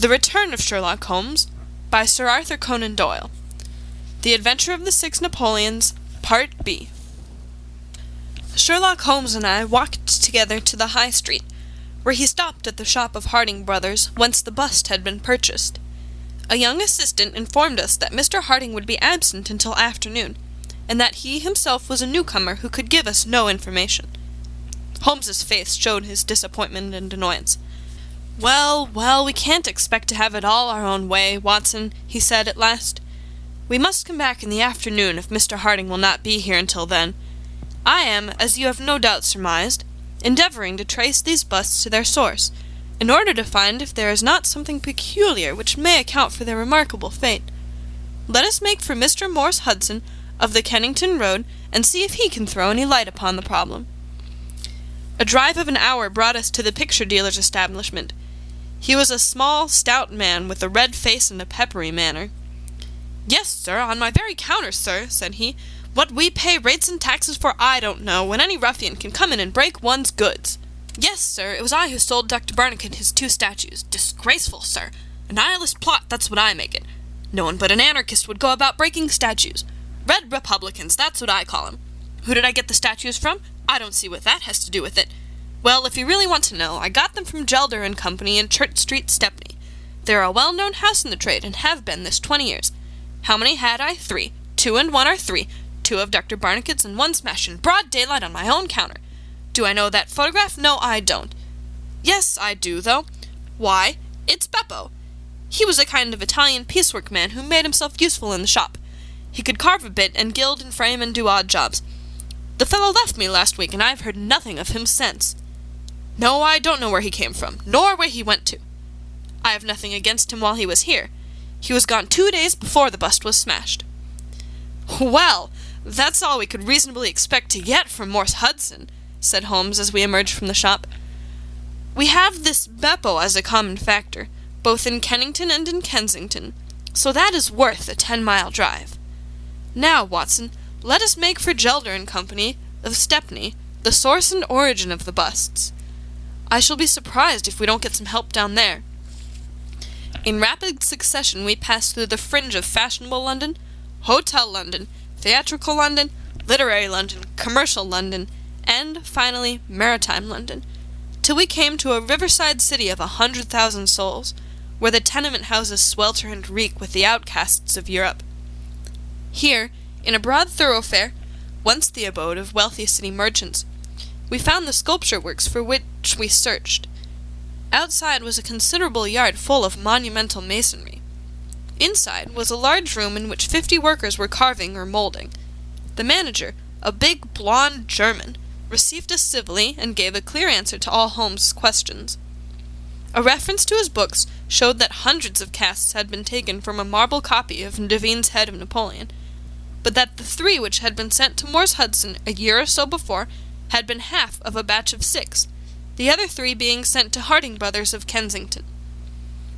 The Return of Sherlock Holmes, by Sir Arthur Conan Doyle. The Adventure of the Six Napoleons, Part B. Sherlock Holmes and I walked together to the High Street, where he stopped at the shop of Harding Brothers, whence the bust had been purchased. A young assistant informed us that Mr. Harding would be absent until afternoon, and that he himself was a newcomer who could give us no information. Holmes's face showed his disappointment and annoyance. "Well, we can't expect to have it all our own way, Watson," he said at last. "We must come back in the afternoon if Mr. Harding will not be here until then. I am, as you have no doubt surmised, endeavoring to trace these busts to their source, in order to find if there is not something peculiar which may account for their remarkable fate. Let us make for Mr. Morse Hudson of the Kennington Road, and see if he can throw any light upon the problem." A drive of an hour brought us to the picture dealer's establishment. He was a small, stout man with a red face and a peppery manner. "Yes, sir, on my very counter, sir," said he. "What we pay rates and taxes for I don't know, when any ruffian can come in and break one's goods. Yes, sir, it was I who sold Dr. Barnacle his 2 statues. Disgraceful, sir. A nihilist plot, that's what I make it. No one but an anarchist would go about breaking statues. Red Republicans, that's what I call 'em. Who did I get the statues from? I don't see what that has to do with it. Well, if you really want to know, I got them from Gelder and Company in Church Street, Stepney. They're a well-known house in the trade, and have been this 20 years. How many had I? 3. 2 and 1 are 3. 2 of Dr. Barnacle's and 1 smashed in broad daylight on my own counter. Do I know that photograph? No, I don't. Yes, I do, though. Why, it's Beppo. He was a kind of Italian piecework man who made himself useful in the shop. He could carve a bit, and gild and frame and do odd jobs. The fellow left me last week, and I've heard nothing of him since. No, I don't know where he came from, nor where he went to. I have nothing against him while he was here. He was gone 2 days before the bust was smashed." "Well, that's all we could reasonably expect to get from Morse Hudson," said Holmes as we emerged from the shop. "We have this Beppo as a common factor, both in Kennington and in Kensington, so that is worth a 10-mile drive. Now, Watson, let us make for Gelder and Company of Stepney, the source and origin of the busts. I shall be surprised if we don't get some help down there." In rapid succession we passed through the fringe of fashionable London, hotel London, theatrical London, literary London, commercial London, and, finally, maritime London, till we came to a riverside city of 100,000 souls, where the tenement houses swelter and reek with the outcasts of Europe. Here, in a broad thoroughfare, once the abode of wealthy city merchants, we found the sculpture works for which we searched. Outside was a considerable yard full of monumental masonry. Inside was a large room in which 50 workers were carving or moulding. The manager, a big blond German, received us civilly and gave a clear answer to all Holmes' questions. A reference to his books showed that hundreds of casts had been taken from a marble copy of Devine's head of Napoleon, but that the 3 which had been sent to Morse Hudson a year or so before had been half of a batch of 6, the other 3 being sent to Harding Brothers of Kensington.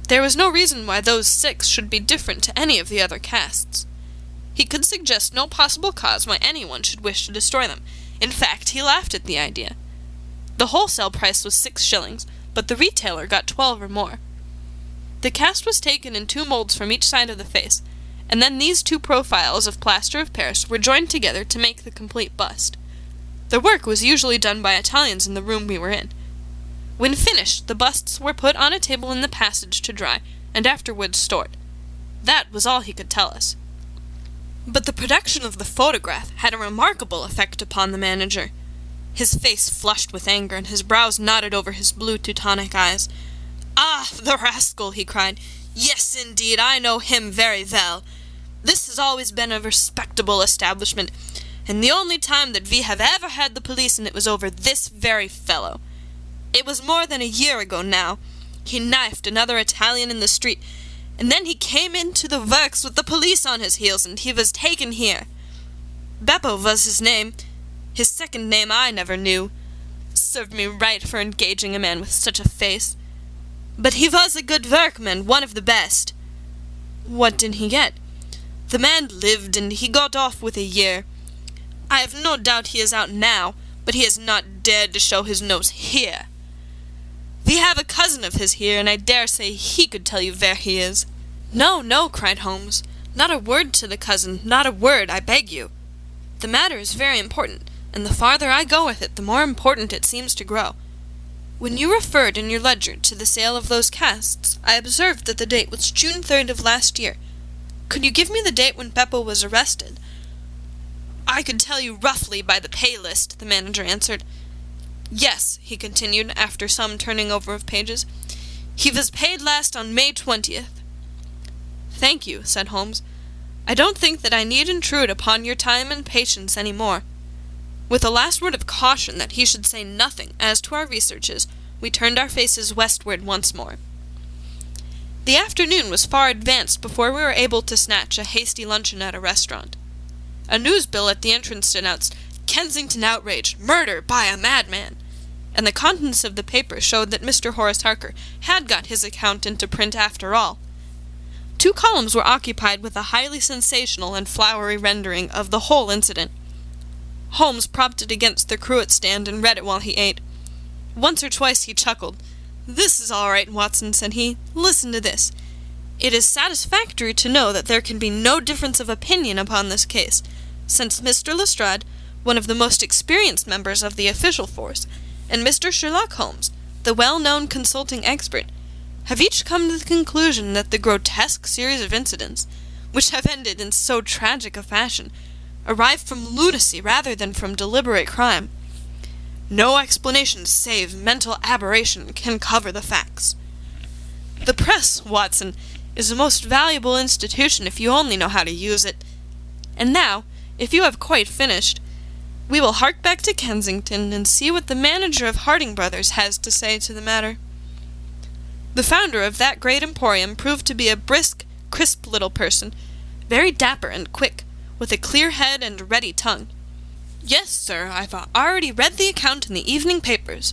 There was no reason why those 6 should be different to any of the other casts. He could suggest no possible cause why anyone should wish to destroy them. In fact, he laughed at the idea. The wholesale price was 6 shillings, but the retailer got 12 or more. The cast was taken in 2 moulds from each side of the face, and then these 2 profiles of plaster of Paris were joined together to make the complete bust. The work was usually done by Italians in the room we were in. When finished, the busts were put on a table in the passage to dry, and afterwards stored. That was all he could tell us. But the production of the photograph had a remarkable effect upon the manager. His face flushed with anger, and his brows knotted over his blue Teutonic eyes. "Ah, the rascal!" he cried. "Yes, indeed, I know him very well. This has always been a respectable establishment, and the only time that we have ever had the police in it was over this very fellow. It was more than a year ago now. He knifed another Italian in the street, and then he came into the works with the police on his heels, and he was taken here. Beppo was his name. His second name I never knew. Served me right for engaging a man with such a face. But he was a good workman, one of the best." "What did he get?" "The man lived, and he got off with a year. I have no doubt he is out now, but he has not dared to show his nose here." We have a cousin of his here, and I dare say he could tell you where he is." "No, no," cried Holmes. "Not a word to the cousin, not a word, I beg you. The matter is very important, and the farther I go with it, the more important it seems to grow. When you referred in your ledger to the sale of those casts, I observed that the date was June 3rd of last year. Could you give me the date when Beppo was arrested?" "I could tell you roughly by the pay list," the manager answered. "Yes," he continued, after some turning over of pages. "He was paid last on May 20th. "Thank you," said Holmes. "I don't think that I need intrude upon your time and patience any more." With a last word of caution that he should say nothing as to our researches, we turned our faces westward once more. The afternoon was far advanced before we were able to snatch a hasty luncheon at a restaurant. A newsbill at the entrance announced, "Kensington outrage, murder by a madman," and the contents of the paper showed that Mr. Horace Harker had got his account into print after all. 2 columns were occupied with a highly sensational and flowery rendering of the whole incident. Holmes propped it against the cruet stand and read it while he ate. Once or twice he chuckled. "This is all right, Watson," said he. "Listen to this. It is satisfactory to know that there can be no difference of opinion upon this case, since Mr. Lestrade, one of the most experienced members of the official force, and Mr. Sherlock Holmes, the well-known consulting expert, have each come to the conclusion that the grotesque series of incidents, which have ended in so tragic a fashion, arrive from lunacy rather than from deliberate crime. No explanation save mental aberration can cover the facts. The press, Watson, is a most valuable institution if you only know how to use it. And now, if you have quite finished, we will hark back to Kensington and see what the manager of Harding Brothers has to say to the matter." The founder of that great emporium proved to be a brisk, crisp little person, very dapper and quick, with a clear head and a ready tongue. "Yes, sir, I've already read the account in the evening papers.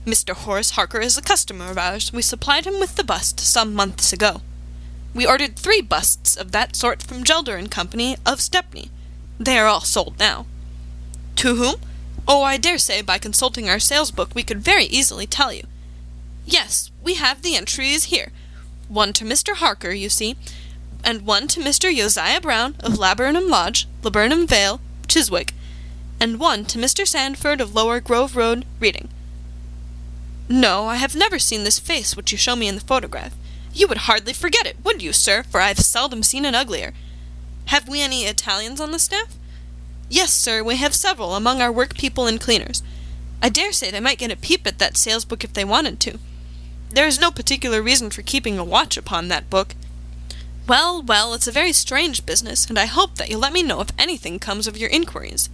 Mr. Horace Harker is a customer of ours. We supplied him with the bust some months ago. We ordered 3 busts of that sort from Gelder and Company of Stepney. They are all sold now." "To whom?" "Oh, I dare say by consulting our sales book we could very easily tell you. Yes, we have the entries here. 1 to Mr. Harker, you see, and 1 to Mr. Josiah Brown of Laburnum Lodge, Laburnum Vale, Chiswick, and 1 to Mr. Sandford of Lower Grove Road, Reading. No, I have never seen this face which you show me in the photograph. You would hardly forget it, would you, sir, for I have seldom seen an uglier. Have we any Italians on the staff?" "Yes, sir, we have several among our work people and cleaners. I dare say they might get a peep at that sales book if they wanted to. There is no particular reason for keeping a watch upon that book. Well, well, it's a very strange business, and I hope that you'll let me know if anything comes of your inquiries."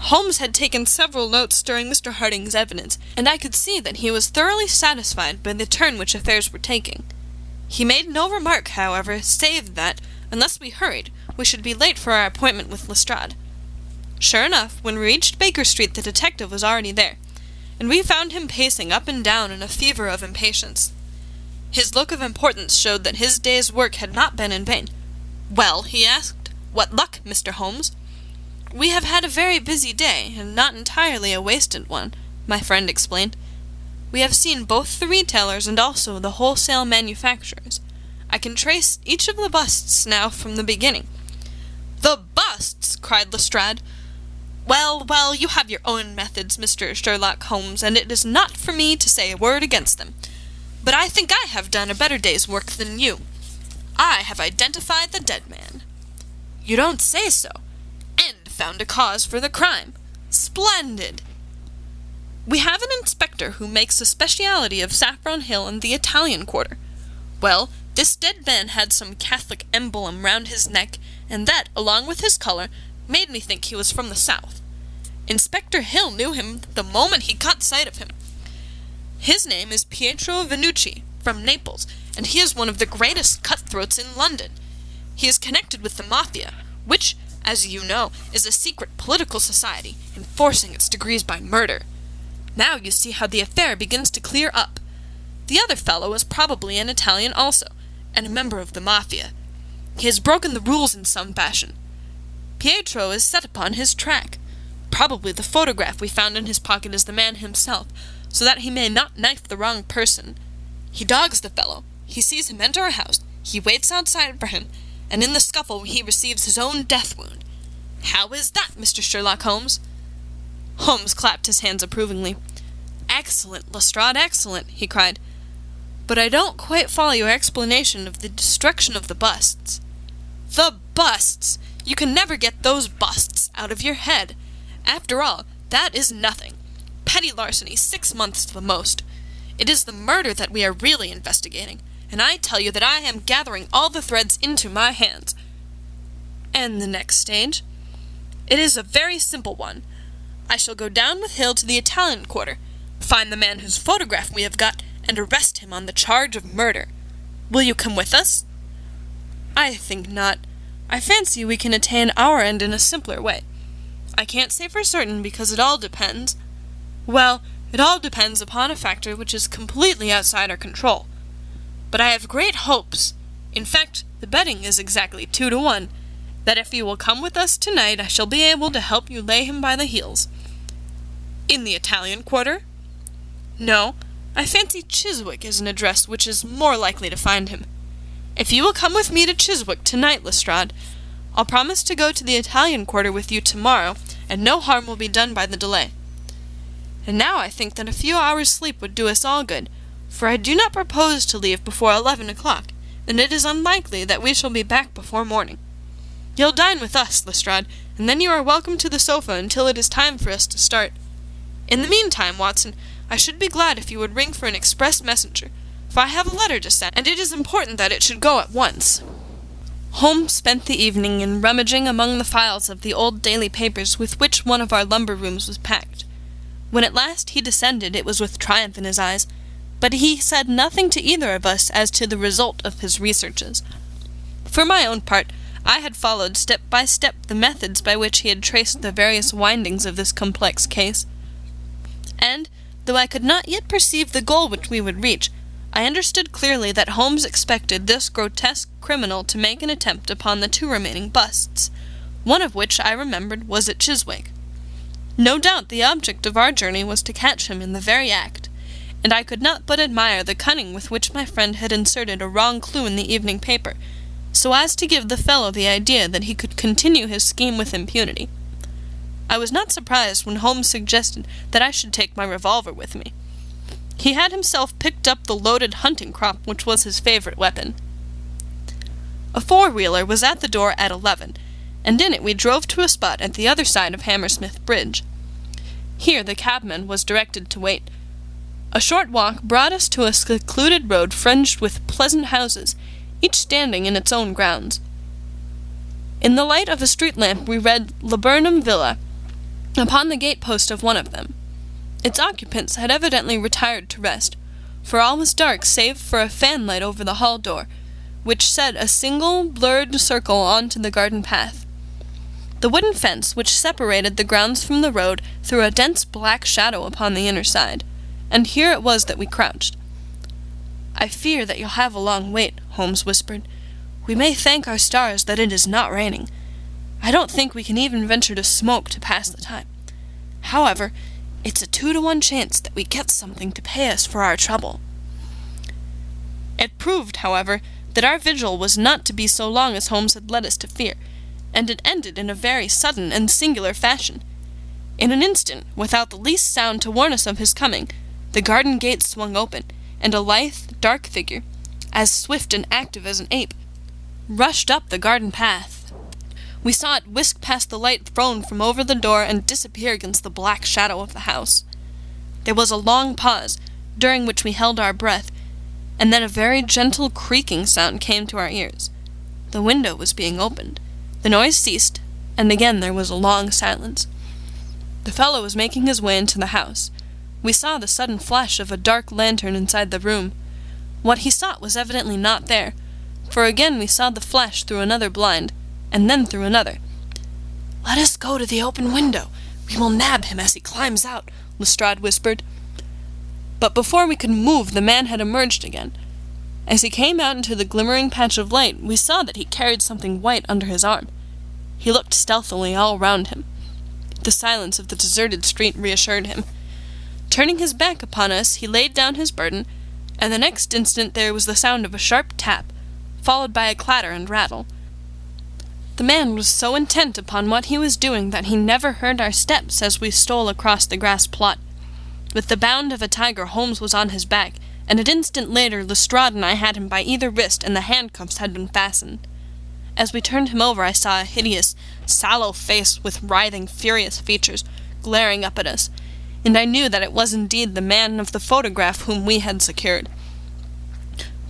Holmes had taken several notes during Mr. Harding's evidence, and I could see that he was thoroughly satisfied by the turn which affairs were taking. He made no remark, however, save that, unless we hurried, we should be late for our appointment with Lestrade. Sure enough, when we reached Baker Street the detective was already there, and we found him pacing up and down in a fever of impatience. His look of importance showed that his day's work had not been in vain. "Well," he asked, "what luck, Mr. Holmes?" "We have had a very busy day, and not entirely a wasted one," my friend explained. "We have seen both the retailers and also the wholesale manufacturers. I can trace each of the busts now from the beginning." "The busts!" cried Lestrade. "Well, well, you have your own methods, Mr. Sherlock Holmes, and it is not for me to say a word against them. But I think I have done a better day's work than you. I have identified the dead man." "You don't say so." "And found a cause for the crime." "Splendid!" "We have an inspector who makes a speciality of Saffron Hill and the Italian quarter. Well, this dead man had some Catholic emblem round his neck, and that, along with his colour, made me think he was from the south. Inspector Hill knew him the moment he caught sight of him. His name is Pietro Venucci, from Naples, and he is one of the greatest cutthroats in London. He is connected with the Mafia, which, as you know, is a secret political society, enforcing its degrees by murder. Now you see how the affair begins to clear up. The other fellow is probably an Italian also, and a member of the Mafia. He has broken the rules in some fashion. Pietro is set upon his track. Probably the photograph we found in his pocket is the man himself, so that he may not knife the wrong person. He dogs the fellow. He sees him enter a house. He waits outside for him, and in the scuffle he receives his own death wound. How is that, Mr. Sherlock Holmes?" Holmes clapped his hands approvingly. "Excellent, Lestrade, excellent," he cried. "But I don't quite follow your explanation of the destruction of the busts." "The busts! You can never get those busts out of your head. After all, that is nothing. Petty larceny, 6 months to the most. It is the murder that we are really investigating, and I tell you that I am gathering all the threads into my hands." "And the next stage?" "It is a very simple one. I shall go down with Hill to the Italian quarter, find the man whose photograph we have got, and arrest him on the charge of murder. Will you come with us?" "I think not. I fancy we can attain our end in a simpler way. I can't say for certain, because it all depends. Well, it all depends upon a factor which is completely outside our control. But I have great hopes. In fact, the betting is exactly 2-1, that if you will come with us tonight, I shall be able to help you lay him by the heels." "In the Italian quarter?" "No, I fancy Chiswick is an address which is more likely to find him. If you will come with me to Chiswick tonight, Lestrade, I'll promise to go to the Italian quarter with you tomorrow, and no harm will be done by the delay. And now I think that a few hours' sleep would do us all good, for I do not propose to leave before 11 o'clock, and it is unlikely that we shall be back before morning. You'll dine with us, Lestrade, and then you are welcome to the sofa until it is time for us to start. In the meantime, Watson, I should be glad if you would ring for an express messenger, for I have a letter to send, and it is important that it should go at once." Holmes spent the evening in rummaging among the files of the old daily papers with which one of our lumber rooms was packed. When at last he descended, it was with triumph in his eyes, but he said nothing to either of us as to the result of his researches. For my own part, I had followed step by step the methods by which he had traced the various windings of this complex case, and, though I could not yet perceive the goal which we would reach, I understood clearly that Holmes expected this grotesque criminal to make an attempt upon the 2 remaining busts, one of which I remembered was at Chiswick. No doubt the object of our journey was to catch him in the very act, and I could not but admire the cunning with which my friend had inserted a wrong clue in the evening paper, so as to give the fellow the idea that he could continue his scheme with impunity. I was not surprised when Holmes suggested that I should take my revolver with me. He had himself picked up the loaded hunting crop which was his favorite weapon. A 4-wheeler was at the door at 11, and in it we drove to a spot at the other side of Hammersmith Bridge. Here the cabman was directed to wait. A short walk brought us to a secluded road fringed with pleasant houses, each standing in its own grounds. In the light of a street lamp we read Laburnum Villa upon the gate-post of one of them. Its occupants had evidently retired to rest, for all was dark save for a fanlight over the hall door, which set a single blurred circle on to the garden path. The wooden fence which separated the grounds from the road threw a dense black shadow upon the inner side, and here it was that we crouched. "I fear that you'll have a long wait," Holmes whispered. "We may thank our stars that it is not raining. I don't think we can even venture to smoke to pass the time. However, it's a 2-1 chance that we get something to pay us for our trouble." It proved, however, that our vigil was not to be so long as Holmes had led us to fear, and it ended in a very sudden and singular fashion. In an instant, without the least sound to warn us of his coming, the garden gate swung open, and a lithe, dark figure, as swift and active as an ape, rushed up the garden path. We saw it whisk past the light thrown from over the door and disappear against the black shadow of the house. There was a long pause, during which we held our breath, and then a very gentle creaking sound came to our ears. The window was being opened. The noise ceased, and again there was a long silence. The fellow was making his way into the house. We saw the sudden flash of a dark lantern inside the room. What he sought was evidently not there, for again we saw the flash through another blind, and then through another. "Let us go to the open window. We will nab him as he climbs out," Lestrade whispered. But before we could move, the man had emerged again. As he came out into the glimmering patch of light, we saw that he carried something white under his arm. He looked stealthily all round him. The silence of the deserted street reassured him. Turning his back upon us, he laid down his burden, and the next instant there was the sound of a sharp tap, followed by a clatter and rattle. The man was so intent upon what he was doing that he never heard our steps as we stole across the grass plot. With the bound of a tiger, Holmes was on his back, and an instant later Lestrade and I had him by either wrist, and the handcuffs had been fastened. As we turned him over, I saw a hideous, sallow face with writhing, furious features, glaring up at us, and I knew that it was indeed the man of the photograph whom we had secured.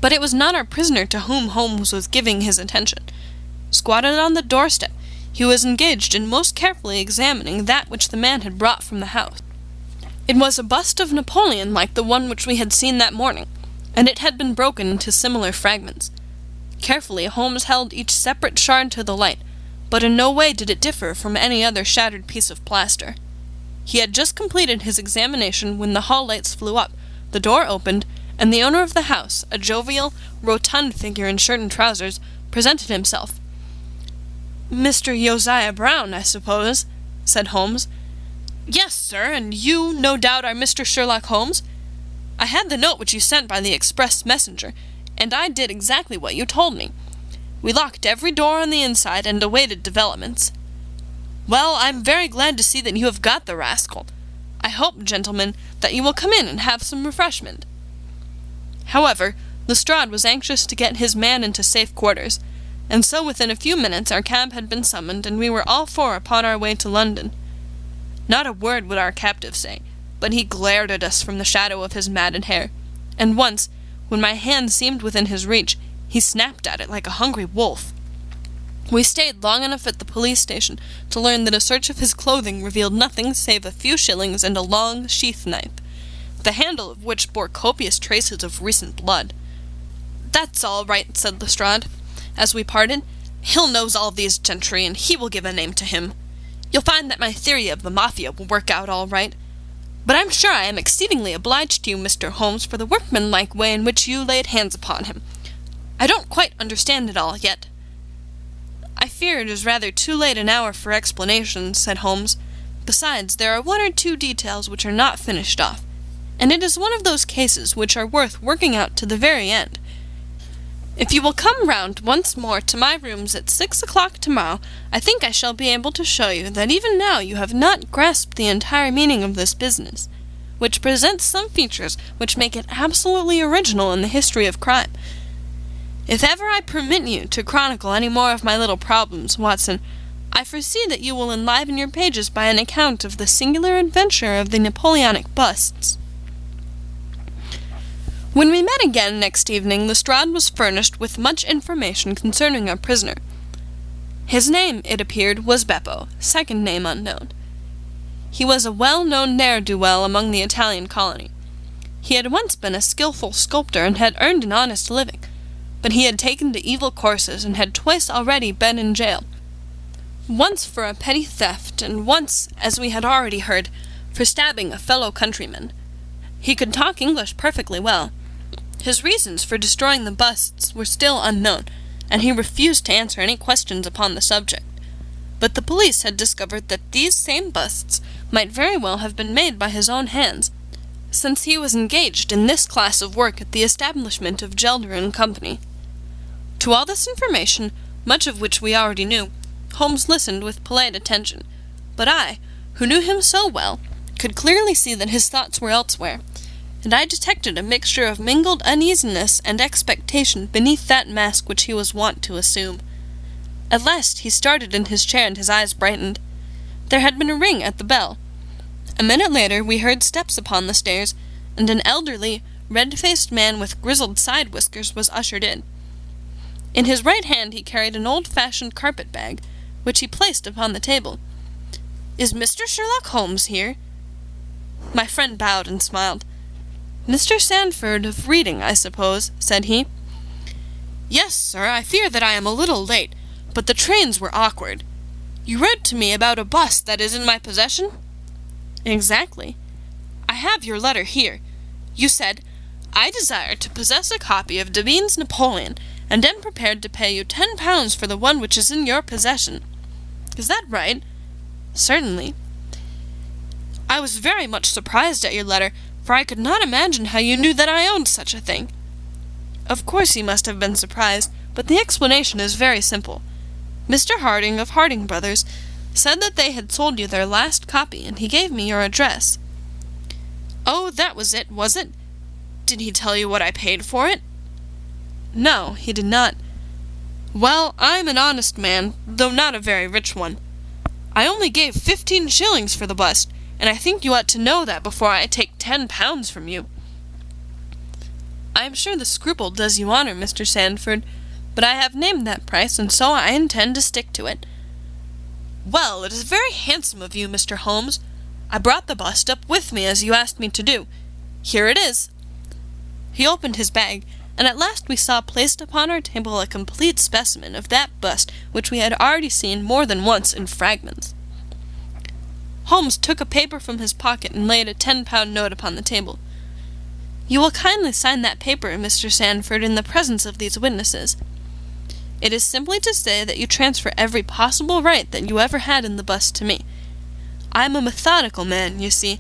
But it was not our prisoner to whom Holmes was giving his attention. Squatted on the doorstep, he was engaged in most carefully examining that which the man had brought from the house. It was a bust of Napoleon like the one which we had seen that morning, and it had been broken into similar fragments. Carefully Holmes held each separate shard to the light, but in no way did it differ from any other shattered piece of plaster. He had just completed his examination when the hall lights flew up, the door opened, and the owner of the house, a jovial, rotund figure in shirt and trousers, presented himself. "Mr. Josiah Brown, I suppose," said Holmes. "Yes, sir, and you, no doubt, are Mr. Sherlock Holmes? I had the note which you sent by the express messenger, and I did exactly what you told me. We locked every door on the inside and awaited developments. Well, I'm very glad to see that you have got the rascal. I hope, gentlemen, that you will come in and have some refreshment." However, Lestrade was anxious to get his man into safe quarters, and so within a few minutes our cab had been summoned, and we were all four upon our way to London. Not a word would our captive say, but he glared at us from the shadow of his matted hair, and once, when my hand seemed within his reach, he snapped at it like a hungry wolf. We stayed long enough at the police station to learn that a search of his clothing revealed nothing save a few shillings and a long sheath knife, the handle of which bore copious traces of recent blood. "That's all right," said Lestrade, as we parted. "Hill knows all these gentry, and he will give a name to him. You'll find that my theory of the Mafia will work out all right. But I'm sure I am exceedingly obliged to you, Mr. Holmes, for the workmanlike way in which you laid hands upon him. I don't quite understand it all yet." "I fear it is rather too late an hour for explanations," said Holmes. "Besides, there are one or two details which are not finished off, and it is one of those cases which are worth working out to the very end. If you will come round once more to my rooms at 6 o'clock tomorrow, I think I shall be able to show you that even now you have not grasped the entire meaning of this business, which presents some features which make it absolutely original in the history of crime. If ever I permit you to chronicle any more of my little problems, Watson, I foresee that you will enliven your pages by an account of the singular adventure of the Napoleonic busts." When we met again next evening, Lestrade was furnished with much information concerning our prisoner. His name, it appeared, was Beppo, second name unknown. He was a well-known ne'er-do-well among the Italian colony. He had once been a skilful sculptor and had earned an honest living, but he had taken to evil courses and had twice already been in jail. Once for a petty theft, and once, as we had already heard, for stabbing a fellow countryman. He could talk English perfectly well. His reasons for destroying the busts were still unknown, and he refused to answer any questions upon the subject. But the police had discovered that these same busts might very well have been made by his own hands, since he was engaged in this class of work at the establishment of Gelder and Company. To all this information, much of which we already knew, Holmes listened with polite attention, but I, who knew him so well, could clearly see that his thoughts were elsewhere, and I detected a mixture of mingled uneasiness and expectation beneath that mask which he was wont to assume. At last he started in his chair and his eyes brightened. There had been a ring at the bell. A minute later we heard steps upon the stairs, and an elderly, red-faced man with grizzled side whiskers was ushered in. In his right hand he carried an old-fashioned carpet-bag, which he placed upon the table. "Is Mr. Sherlock Holmes here?" My friend bowed and smiled. "Mr. Sandford of reading, I suppose," said he. "Yes, sir, I fear that I am a little late, but the trains were awkward. You wrote to me about a bust that is in my possession?" "Exactly." "I have your letter here. You said, 'I desire to possess a copy of Devine's Napoleon, and am prepared to pay you £10 for the one which is in your possession.' Is that right?" "Certainly." I was very much surprised at your letter, for I could not imagine how you knew that I owned such a thing." "Of course you must have been surprised, but the explanation is very simple. Mr. Harding of Harding Brothers said that they had sold you their last copy, and he gave me your address." "Oh, that was it, was it? Did he tell you what I paid for it?" "No, he did not." "Well, I'm an honest man, though not a very rich one. I only gave 15 shillings for the bust, and I think you ought to know that before I take 10 pounds from you." "I am sure the scruple does you honor, Mr. Sandford, but I have named that price, and so I intend to stick to it." "Well, it is very handsome of you, Mr. Holmes. I brought the bust up with me as you asked me to do. Here it is." He opened his bag, and at last we saw placed upon our table a complete specimen of that bust which we had already seen more than once in fragments. Holmes took a paper from his pocket and laid a 10-pound note upon the table. "You will kindly sign that paper, Mr. Sandford, in the presence of these witnesses. It is simply to say that you transfer every possible right that you ever had in the bust to me. I am a methodical man, you see,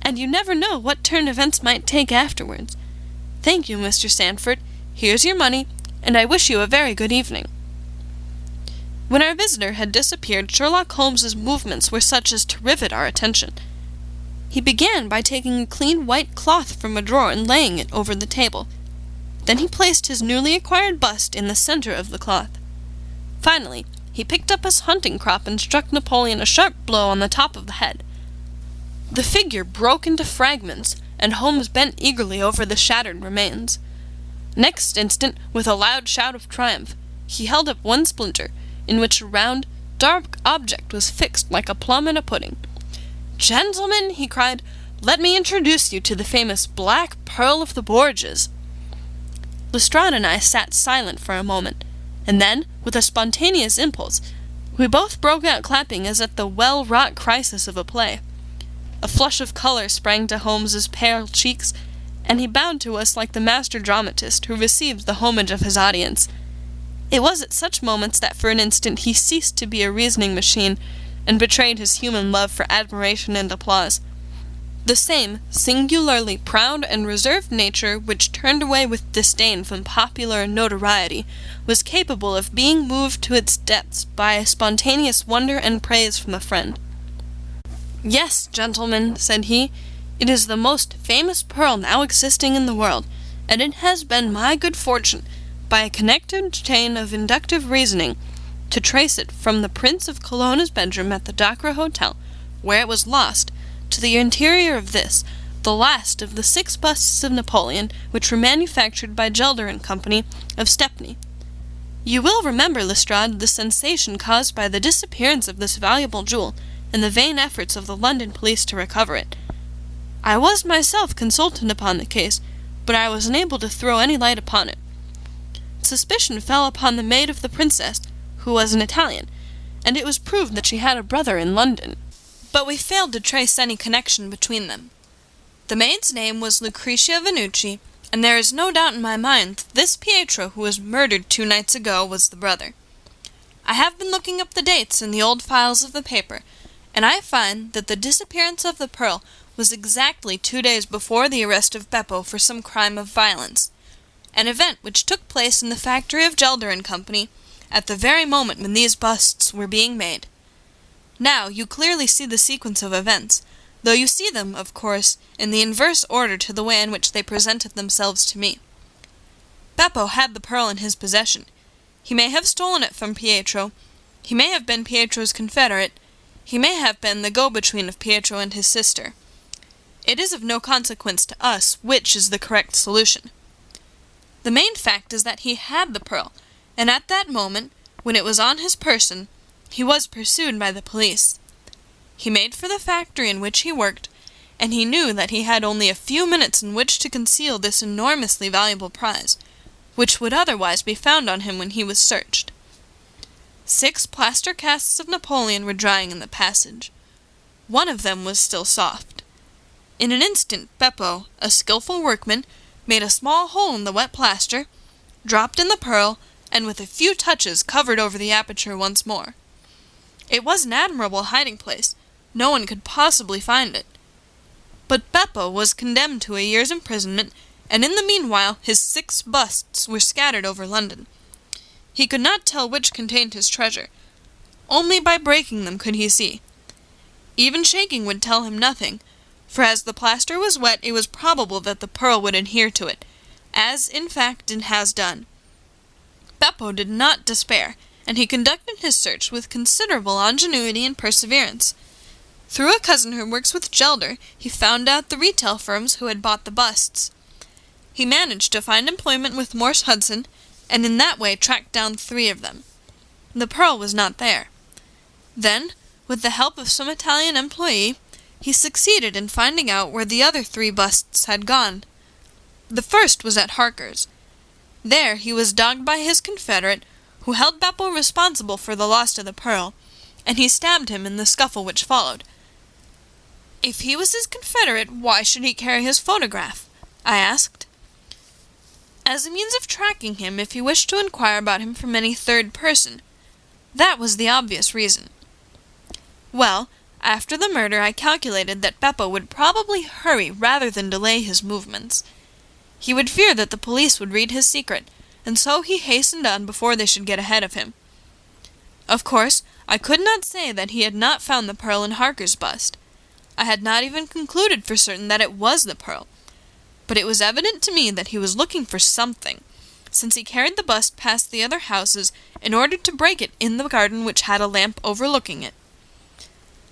and you never know what turn events might take afterwards. Thank you, Mr. Sandford. Here's your money, and I wish you a very good evening." When our visitor had disappeared, Sherlock Holmes's movements were such as to rivet our attention. He began by taking a clean white cloth from a drawer and laying it over the table. Then he placed his newly acquired bust in the center of the cloth. Finally, he picked up his hunting crop and struck Napoleon a sharp blow on the top of the head. The figure broke into fragments, and Holmes bent eagerly over the shattered remains. Next instant, with a loud shout of triumph, he held up one splinter, in which a round, dark object was fixed like a plum in a pudding. "Gentlemen," he cried, "let me introduce you to the famous Black Pearl of the Borgias." Lestrade and I sat silent for a moment, and then, with a spontaneous impulse, we both broke out clapping as at the well-wrought crisis of a play. A flush of colour sprang to Holmes's pale cheeks, and he bowed to us like the master dramatist who receives the homage of his audience. It was at such moments that for an instant he ceased to be a reasoning machine, and betrayed his human love for admiration and applause. The same singularly proud and reserved nature which turned away with disdain from popular notoriety was capable of being moved to its depths by a spontaneous wonder and praise from a friend. "Yes, gentlemen," said he, "it is the most famous pearl now existing in the world, and it has been my good fortune, by a connected chain of inductive reasoning, to trace it from the Prince of Colonna's bedroom at the Docra Hotel, where it was lost, to the interior of this, the last of the 6 busts of Napoleon, which were manufactured by Gelder and Company, of Stepney. You will remember, Lestrade, the sensation caused by the disappearance of this valuable jewel, and the vain efforts of the London police to recover it. I was myself consulted upon the case, but I was unable to throw any light upon it. Suspicion fell upon the maid of the princess, who was an Italian, and it was proved that she had a brother in London. But we failed to trace any connection between them. The maid's name was Lucretia Venucci, and there is no doubt in my mind that this Pietro who was murdered 2 nights ago was the brother. I have been looking up the dates in the old files of the paper, and I find that the disappearance of the pearl was exactly 2 days before the arrest of Beppo for some crime of violence, an event which took place in the factory of Gelder and Company at the very moment when these busts were being made. Now you clearly see the sequence of events, though you see them, of course, in the inverse order to the way in which they presented themselves to me. Beppo had the pearl in his possession. He may have stolen it from Pietro. He may have been Pietro's confederate. He may have been the go-between of Pietro and his sister. It is of no consequence to us which is the correct solution. The main fact is that he had the pearl, and at that moment, when it was on his person, he was pursued by the police. He made for the factory in which he worked, and he knew that he had only a few minutes in which to conceal this enormously valuable prize, which would otherwise be found on him when he was searched. 6 plaster casts of Napoleon were drying in the passage. One of them was still soft. In an instant Beppo, a skilful workman, made a small hole in the wet plaster, dropped in the pearl, and with a few touches covered over the aperture once more. It was an admirable hiding-place. No one could possibly find it. But Beppo was condemned to a year's imprisonment, and in the meanwhile his 6 busts were scattered over London. He could not tell which contained his treasure. Only by breaking them could he see. Even shaking would tell him nothing, for as the plaster was wet it was probable that the pearl would adhere to it, as in fact it has done. Beppo did not despair, and he conducted his search with considerable ingenuity and perseverance. Through a cousin who works with Gelder, he found out the retail firms who had bought the busts. He managed to find employment with Morse Hudson, and in that way tracked down 3 of them. The pearl was not there. Then, with the help of some Italian employee, he succeeded in finding out where the other 3 busts had gone. The first was at Harker's. There he was dogged by his confederate, who held Beppo responsible for the loss of the pearl, and he stabbed him in the scuffle which followed. If he was his confederate, why should he carry his photograph? I asked. As a means of tracking him if he wished to inquire about him from any third person. That was the obvious reason. Well, after the murder I calculated that Beppo would probably hurry rather than delay his movements. He would fear that the police would read his secret, and so he hastened on before they should get ahead of him. Of course, I could not say that he had not found the pearl in Harker's bust. I had not even concluded for certain that it was the pearl, but it was evident to me that he was looking for something, since he carried the bust past the other houses in order to break it in the garden which had a lamp overlooking it.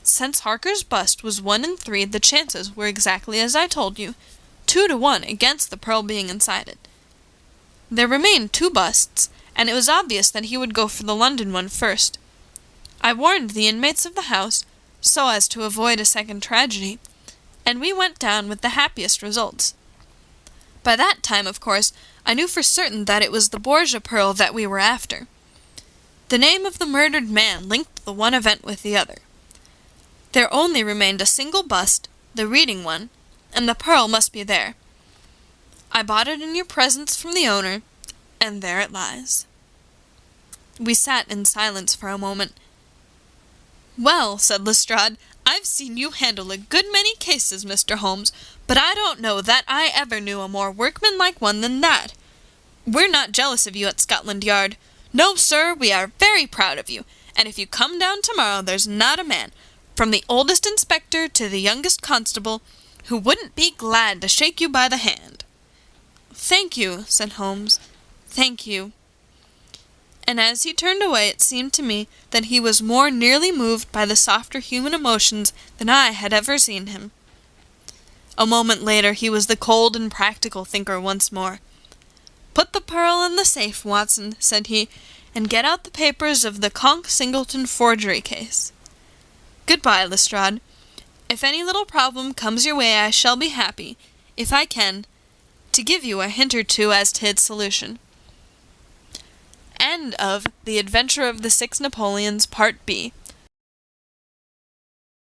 Since Harker's bust was 1 in 3, the chances were exactly as I told you, 2 to 1 against the pearl being inside it. There remained 2 busts, and it was obvious that he would go for the London one first. I warned the inmates of the house, so as to avoid a second tragedy, and we went down with the happiest results. By that time, of course, I knew for certain that it was the Borgia pearl that we were after. The name of the murdered man linked the one event with the other. There only remained a single bust, the reading one, and the pearl must be there. I bought it in your presence from the owner, and there it lies." We sat in silence for a moment. "Well," said Lestrade, "I've seen you handle a good many cases, Mr. Holmes, but I don't know that I ever knew a more workmanlike one than that. We're not jealous of you at Scotland Yard. No, sir, we are very proud of you, and if you come down tomorrow there's not a man, from the oldest inspector to the youngest constable, who wouldn't be glad to shake you by the hand." "Thank you," said Holmes. "Thank you." And as he turned away it seemed to me that he was more nearly moved by the softer human emotions than I had ever seen him. A moment later he was the cold and practical thinker once more. "Put the pearl in the safe, Watson," said he, "and get out the papers of the Conk-Singleton forgery case. Goodbye, Lestrade. If any little problem comes your way I shall be happy, if I can, to give you a hint or two as to its solution." End of The Adventure of the Six Napoleons, Part B.